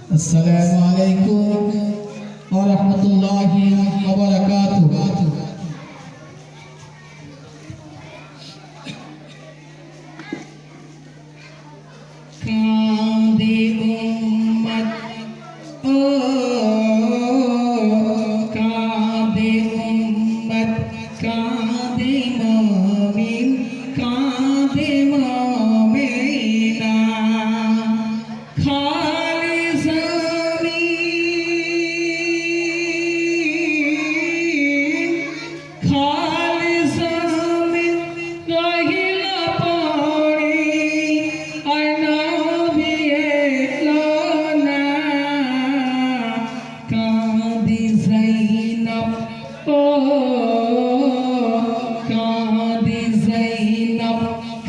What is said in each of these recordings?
আসসালামু আলাইকুম ওয়া রাহমাতুল্লাহি ওয়া বারাকাতুহু। কাঁদে উম্মত ও কাঁদে উম্মত, কাঁদে মুমিন, কাঁদে মুমিনা। খালি জমিন, খালি জমিন রহিল পড়ে, আর নবী এলো না। কাঁদে যায়নাব ও কাঁদে যায়নাব,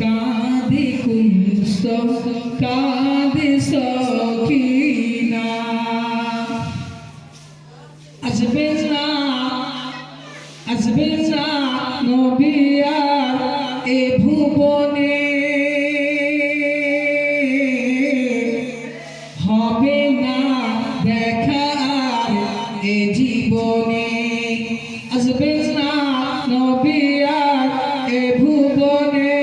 কাঁদে কুলসুম, কাঁদে সকিনা। আসবেন না, আসবেন না নবী আর এ ভুবনে, হবে না দেখা আর এ জীবনে। আসবেন না নবী আর এ ভুবনে,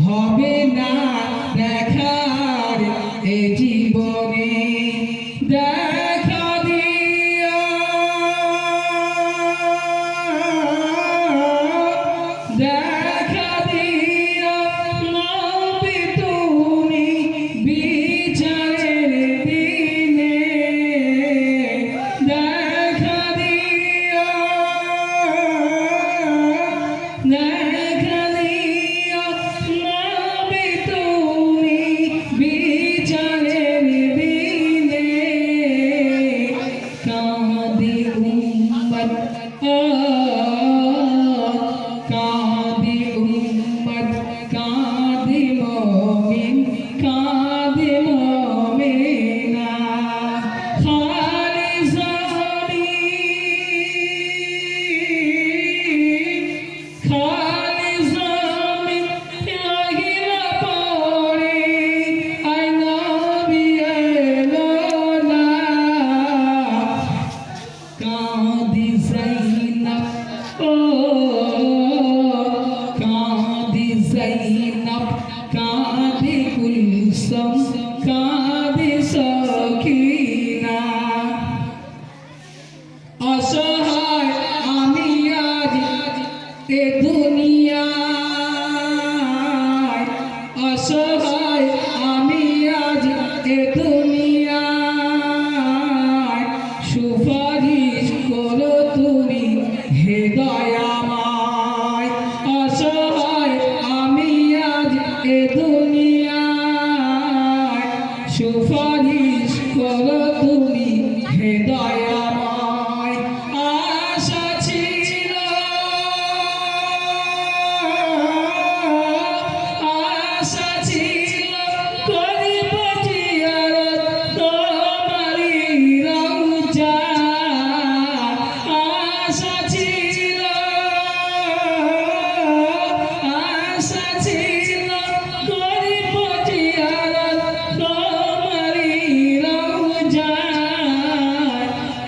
হবে না দেখা আর এ জীবনে। দেখা দিও, দেখা দিও নবী তুমি বিচারের দিনে। দেখা দিও, দেখা দিও নবী তুমি বিচারের দিনে। কাঁদে উম্মত ও কাঁদে উম্মত, কাঁদে মুমিন, কাঁদে মুমিনা। খালি জমিন, খালি জমিন রহিল পড়ে, আর নবী এলো না। কাঁদে যায়নাব ও কাঁদে যায়নাব, কাঁদে কুলসুম, কাঁদে সকিনা। অসহায় আমি আজ এ দুনিয়ায়, অসহায় আমি আজ এ দুনিয়ায়। সুপারিশ করো তুমি হে দয়াময়, অসহায় আমি আজ এ দুনিয়ায়। সুপারিশ করো তুমি হে দয়াময়। আশা ছিল, আশা ছিল করিব জিয়ারত তোমারি রওজা। আশা ছিল, আশা ছিল করিব জিয়ারত তোমারি রওজা।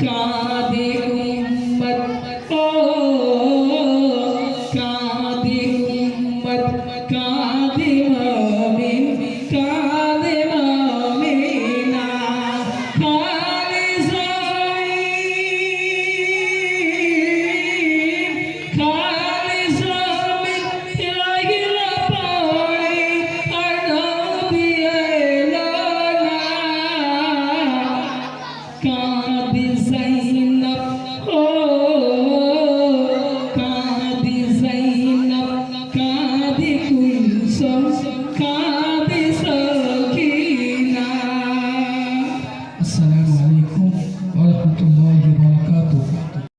কাঁদে উম্মত ও কাঁদে উম্মত, কাঁদে মুমিন, কাঁদে মুমিনা। খালি জমিন, খালি জমিন রহিল পড়ে, আর নবী এলো না। কাঁদে যায়নাব ও কাঁদে যায়নাব, কাঁদে কুলসুম,